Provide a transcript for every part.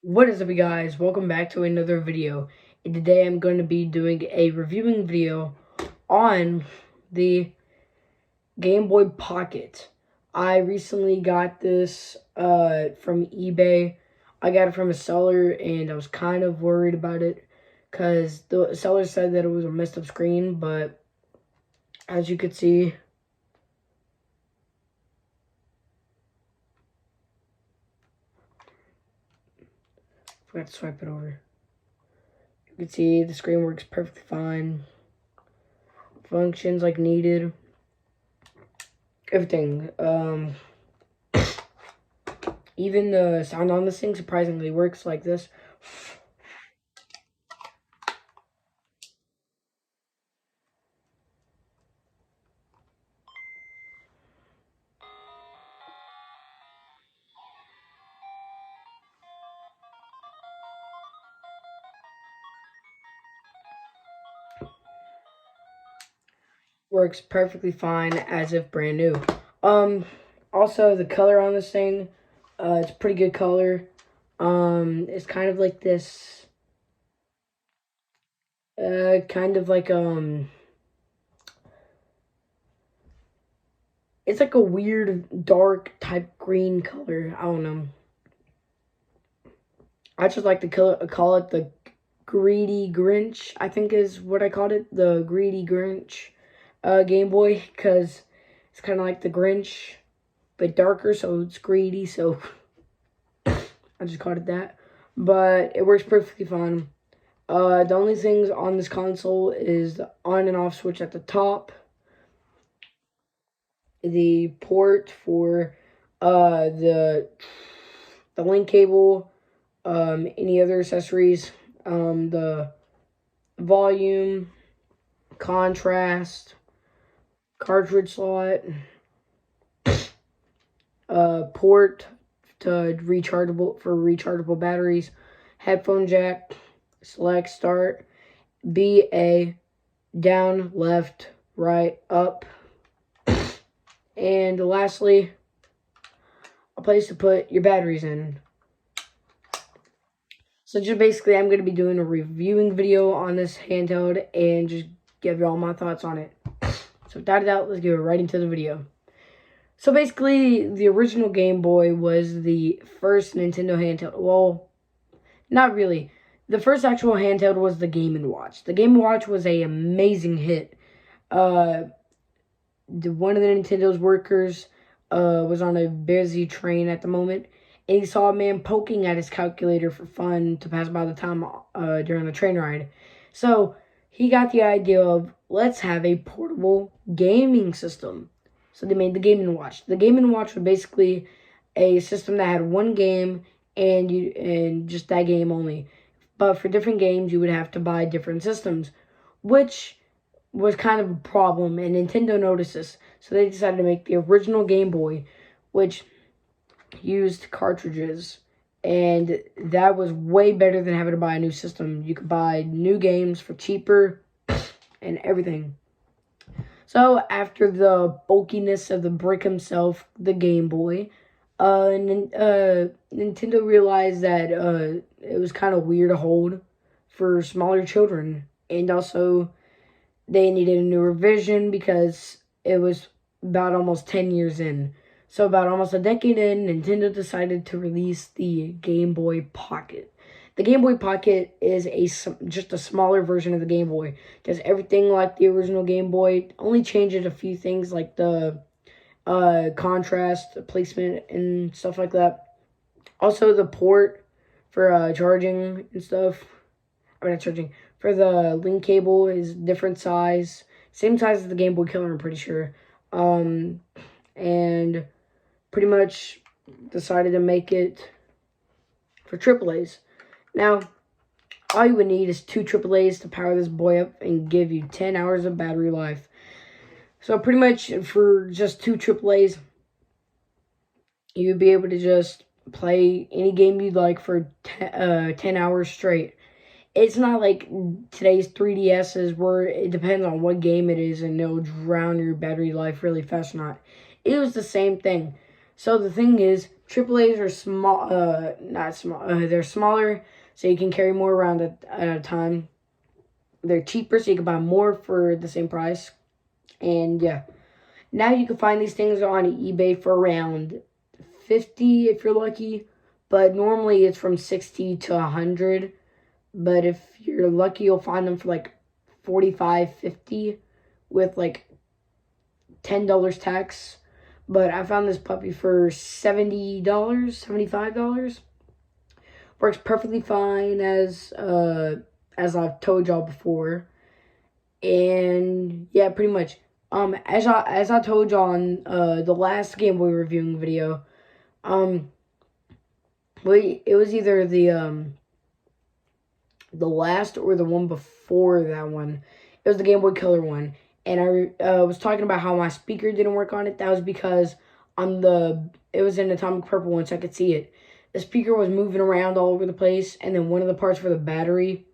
What is up, you guys? Welcome back to another video. And today I'm going to be doing a reviewing video on the Game Boy Pocket. I recently got this from eBay. I got it from a seller and I was kind of worried about it because the seller said that it was a messed up screen, but as you could see, forgot to swipe it over. You can see the screen works perfectly fine. Functions like needed. Everything. Even the sound on this thing surprisingly works like this. Works perfectly fine as if brand new. Also the color on this thing, it's pretty good color. It's kind of like this, kind of like it's like a weird dark type green color. I don't know. I just like to call it the Greedy Grinch, I think is what I called it, the Greedy Grinch Game Boy, because it's kind of like the Grinch, but darker, so it's greedy, so I just called it that. But it works perfectly fine. The only things on this console is the on and off switch at the top, the port for the link cable, any other accessories, the volume, contrast, cartridge slot, port to rechargeable batteries, headphone jack, select start, BA, down, left, right, up, and lastly, a place to put your batteries in. So just basically, I'm going to be doing a reviewing video on this handheld and just give you all my thoughts on it. So without a doubt, let's get right into the video. So basically, the original Game Boy was the first Nintendo handheld. Well, not really. The first actual handheld was the Game & Watch. The Game & Watch was an amazing hit. One of the Nintendo's workers was on a busy train at the moment, and he saw a man poking at his calculator for fun to pass by the time during the train ride. So he got the idea of, let's have a portable gaming system. So they made the Game & Watch. The Game & Watch was basically a system that had one game and just that game only. But for different games, you would have to buy different systems, which was kind of a problem, and Nintendo noticed this. So they decided to make the original Game Boy, which used cartridges, and that was way better than having to buy a new system. You could buy new games for cheaper and everything. So after the bulkiness of the brick himself, the Game Boy, Nintendo realized that it was kind of weird to hold for smaller children, and also they needed a new revision because it was about almost 10 years in. So about almost a decade in, Nintendo decided to release the Game Boy Pocket. The Game Boy Pocket is just a smaller version of the Game Boy. It does everything like the original Game Boy. Only changes a few things like the contrast, the placement, and stuff like that. Also, the port for charging and stuff. I mean, not charging. For the link cable is different size. Same size as the Game Boy Color, I'm pretty sure. And pretty much decided to make it for AAAs. Now, all you would need is 2 AAAs to power this boy up and give you 10 hours of battery life. So pretty much for just 2 AAAs, you'd be able to just play any game you'd like for 10 hours straight. It's not like today's 3DSs where it depends on what game it is and it'll drown your battery life really fast or not. It was the same thing. So the thing is, AAAs are small, not small, they're smaller, so you can carry more around at a time. They're cheaper, so you can buy more for the same price. And yeah, now you can find these things on eBay for around 50 if you're lucky, but normally it's from 60 to 100. But if you're lucky, you'll find them for like 45, 50 with like $10 tax. But I found this puppy for $70, $75. Works perfectly fine as I've told y'all before. And yeah, pretty much. As I told y'all on the last Game Boy reviewing video, it was either the last or the one before that one. It was the Game Boy Color one, and I was talking about how my speaker didn't work on it. That was because it was an atomic purple one, so I could see it. The speaker was moving around all over the place, and then one of the parts for the battery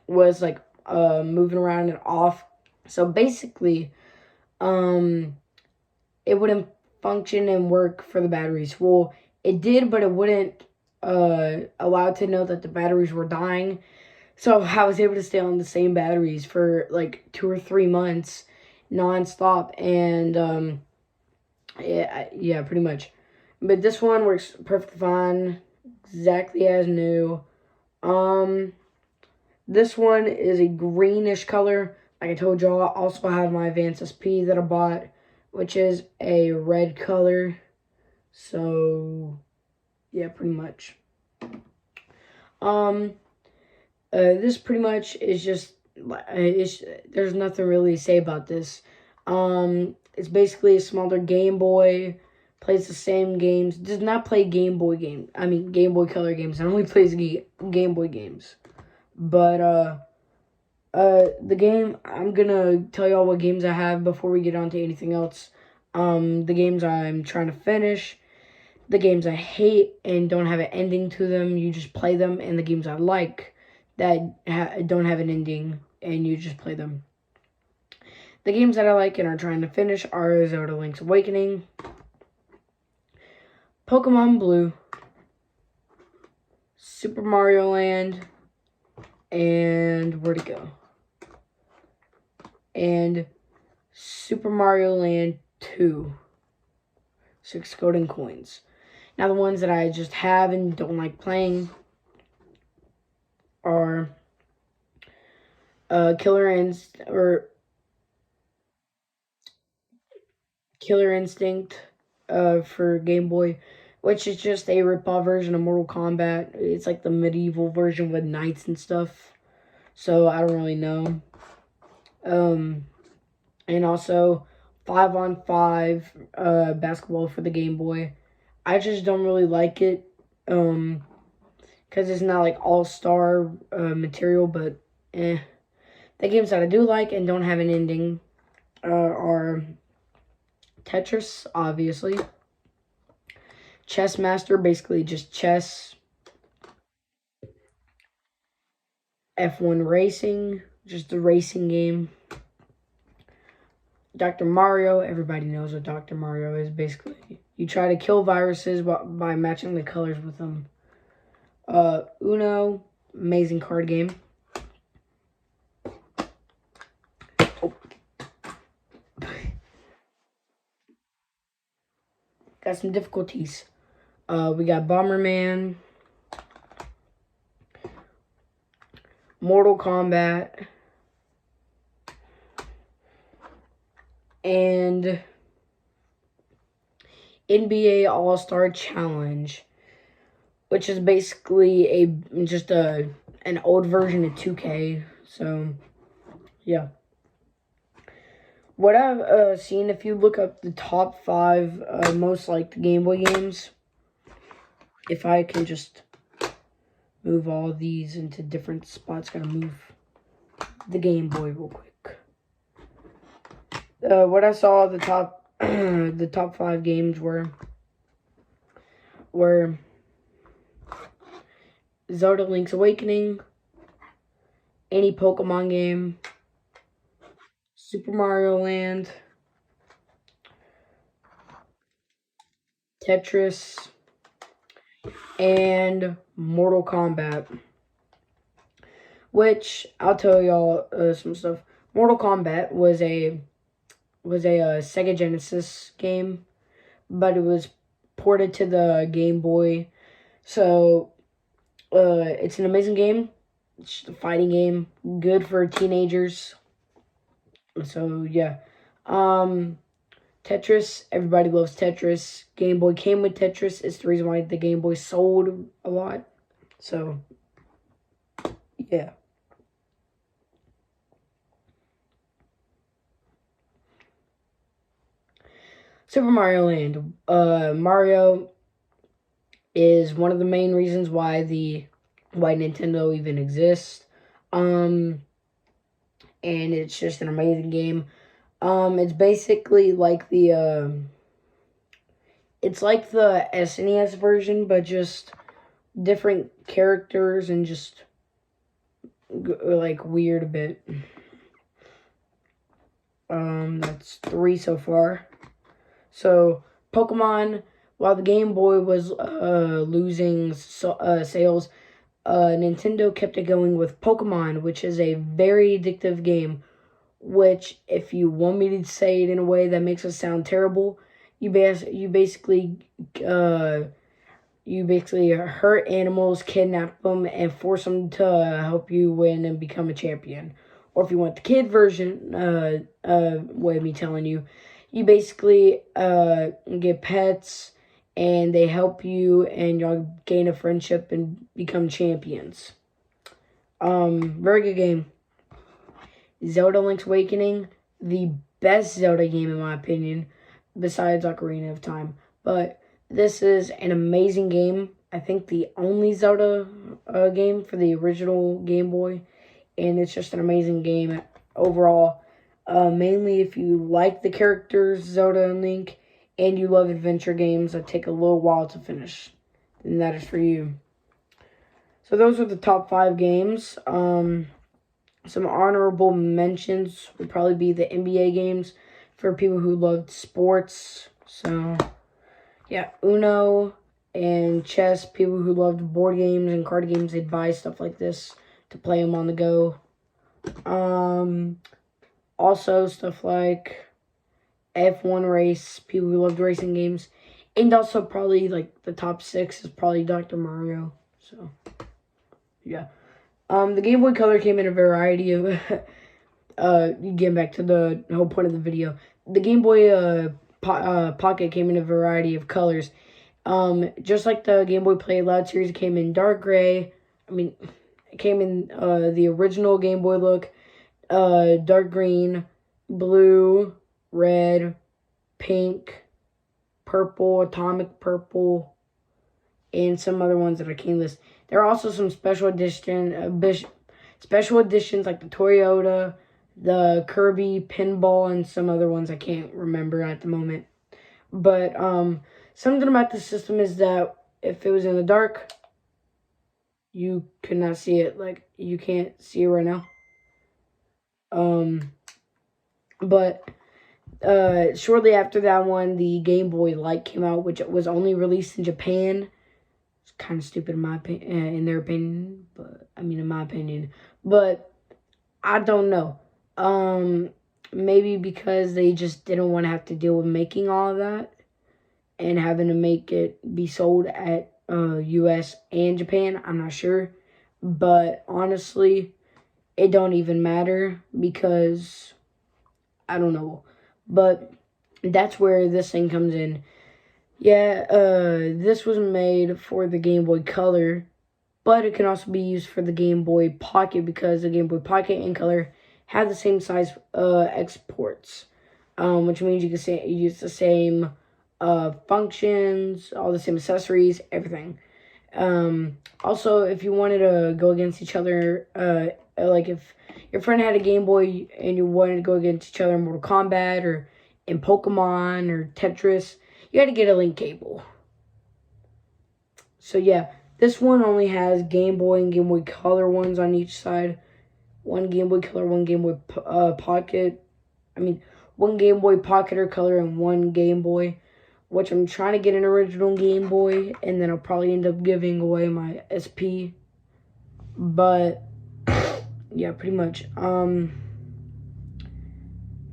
was like moving around and off. So basically, it wouldn't function and work for the batteries. Well, it did, but it wouldn't allow it to know that the batteries were dying. So I was able to stay on the same batteries for like 2 or 3 months non-stop. And yeah, pretty much. But this one works perfectly fine, exactly as new. This one is a greenish color. Like I told y'all, I also have my Advance SP that I bought, which is a red color. So yeah, pretty much. This pretty much is just, there's nothing really to say about this. It's basically a smaller Game Boy, plays the same games, does not play Game Boy Color games, it only plays Game Boy games. But, the game, I'm gonna tell y'all what games I have before we get on to anything else. The games I'm trying to finish, the games I hate and don't have an ending to them, you just play them, and the games I like that don't have an ending, and you just play them. The games that I like and are trying to finish are Zelda Link's Awakening, Pokemon Blue, Super Mario Land, and where'd it go? And Super Mario Land 2. 6 golden coins. Now the ones that I just have and don't like playing are Killer Instinct for Game Boy, which is just a rip-off version of Mortal Kombat. It's like the medieval version with knights and stuff. So I don't really know. And also 5-on-5 basketball for the Game Boy. I just don't really like it. Because it's not like all-star material, but The games that I do like and don't have an ending are Tetris, obviously. Chess Master, basically just chess. F1 Racing, just a racing game. Dr. Mario, everybody knows what Dr. Mario is. Basically, you try to kill viruses by matching the colors with them. Uno, amazing card game. Oh. Got some difficulties. We got Bomberman, Mortal Kombat, and NBA All-Star Challenge, which is basically an old version of 2K. So, yeah. What I've seen, if you look up the top 5 most liked Game Boy games, if I can just move all these into different spots, gotta move the Game Boy real quick. What I saw, the top the top 5 games were Zelda Link's Awakening, any Pokemon game, Super Mario Land, Tetris, and Mortal Kombat. Which I'll tell y'all some stuff. Mortal Kombat was a Sega Genesis game, but it was ported to the Game Boy. So it's an amazing game. It's just a fighting game, good for teenagers. So yeah, Tetris. Everybody loves Tetris. Game Boy came with Tetris. It's the reason why the Game Boy sold a lot. So yeah. Super Mario Land. Mario is one of the main reasons why Nintendo even exists. And it's just an amazing game. It's basically like it's like the SNES version, but just different characters and just like weird a bit. That's 3 so far. So Pokemon, while the Game Boy was losing sales, Nintendo kept it going with Pokemon, which is a very addictive game. Which, if you want me to say it in a way that makes it sound terrible, you basically hurt animals, kidnap them, and force them to help you win and become a champion. Or if you want the kid version, way of me telling you, you basically get pets and they help you and y'all gain a friendship and become champions. Very good game. Zelda Link's Awakening, the best Zelda game in my opinion, besides Ocarina of Time. But this is an amazing game. I think the only Zelda game for the original Game Boy. And it's just an amazing game overall. Mainly if you like the characters Zelda and Link and you love adventure games that take a little while to finish, then that is for you. So those are the top 5 games. Some honorable mentions would probably be the NBA games for people who loved sports. So yeah, Uno and chess, people who loved board games and card games, they'd buy stuff like this to play them on the go. Also stuff like F1 race, people who loved racing games. And also probably like the top 6 is probably Dr. Mario. So yeah. The Game Boy Color came in a variety of getting back to the whole point of the video. The Game Boy Pocket came in a variety of colors. Just like the Game Boy Play Loud series, it came in dark gray. It came in the original Game Boy look, dark green, blue, red, pink, purple, atomic purple, and some other ones that I can't list. There are also some special editions like the Toyota, the Kirby pinball, and some other ones I can't remember at the moment. But something about the system is that if it was in the dark, you could not see it. Like, you can't see it right now. But shortly after that one, the Game Boy Light came out, which was only released in Japan. It's kind of stupid in their opinion, but in my opinion. But I don't know. Maybe because they just didn't want to have to deal with making all of that and having to make it be sold at U.S. and Japan. I'm not sure, but honestly, it don't even matter because I don't know. But that's where this thing comes in. Yeah, this was made for the Game Boy Color, but it can also be used for the Game Boy Pocket because the Game Boy Pocket and Color have the same size exports, which means you can use the same functions, all the same accessories, everything. Also, if you wanted to go against each other, like if your friend had a Game Boy and you wanted to go against each other in Mortal Kombat or in Pokemon or Tetris, you had to get a link cable. So yeah, this one only has Game Boy and Game Boy Color ones on each side. One Game Boy Color, one Game Boy Pocket. One Game Boy Pocket or Color and one Game Boy. which I'm trying to get an original Game Boy, and then I'll probably end up giving away my SP. But yeah, pretty much.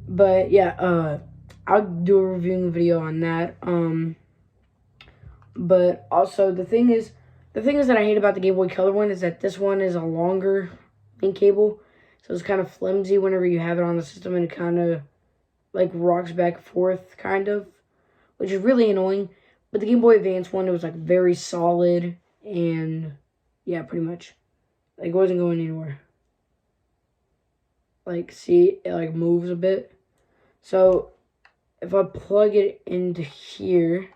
But yeah, I'll do a reviewing video on that. But also the thing is that I hate about the Game Boy Color one is that this one is a longer link cable, so it's kind of flimsy whenever you have it on the system, and it kind of like rocks back and forth, kind of, which is really annoying. But the Game Boy Advance one, it was like very solid, and yeah, pretty much, like, it wasn't going anywhere. Like, see, it like moves a bit. So if I plug it into here,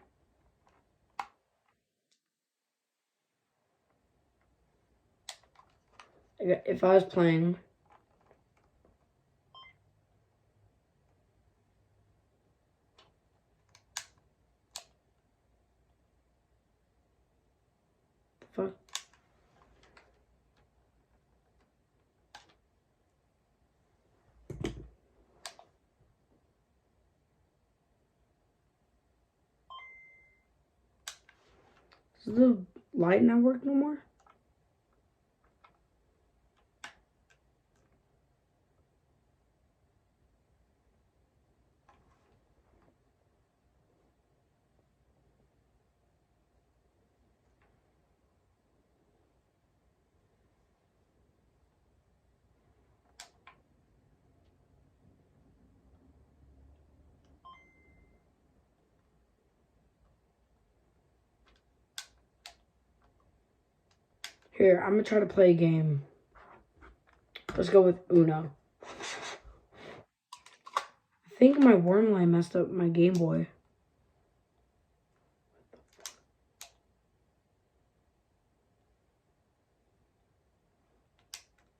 if I was playing, fuck. Does the light not work no more? Here, I'm gonna try to play a game. Let's go with Uno. I think my worm line messed up my Game Boy.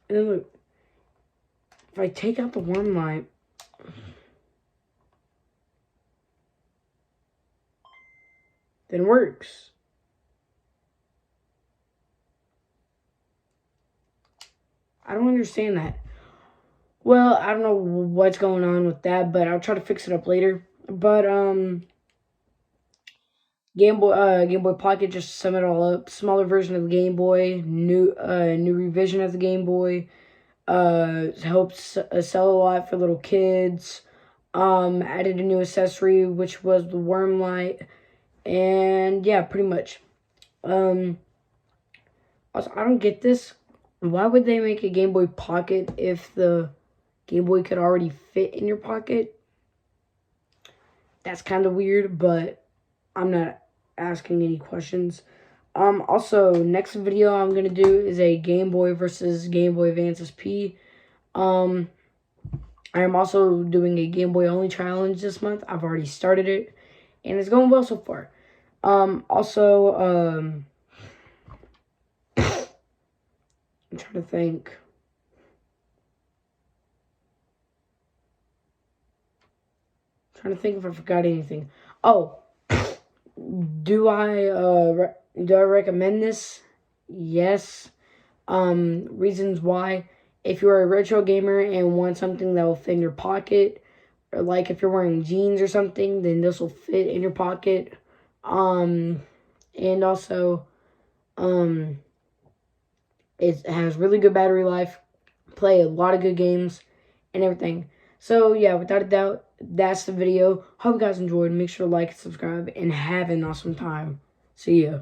And then look, if I take out the worm line, then it works. I don't understand that. Well, I don't know what's going on with that, but I'll try to fix it up later. But Game Boy Pocket, just sum it all up. Smaller version of the Game Boy, new revision of the Game Boy. Helps sell a lot for little kids. Added a new accessory, which was the worm light, and yeah, pretty much. Also, I don't get this. Why would they make a Game Boy Pocket if the Game Boy could already fit in your pocket? That's kind of weird, but I'm not asking any questions. Also, next video I'm going to do is a Game Boy versus Game Boy Advance SP. I am also doing a Game Boy only challenge this month. I've already started it, and it's going well so far. Also, I'm trying to think. Trying to think if I forgot anything. Oh, do I recommend this? Yes. Reasons why: if you're a retro gamer and want something that will fit in your pocket, or like if you're wearing jeans or something, then this will fit in your pocket. And also, it has really good battery life, play a lot of good games, and everything. So yeah, without a doubt, that's the video. Hope you guys enjoyed. Make sure to like and subscribe, and have an awesome time. See ya.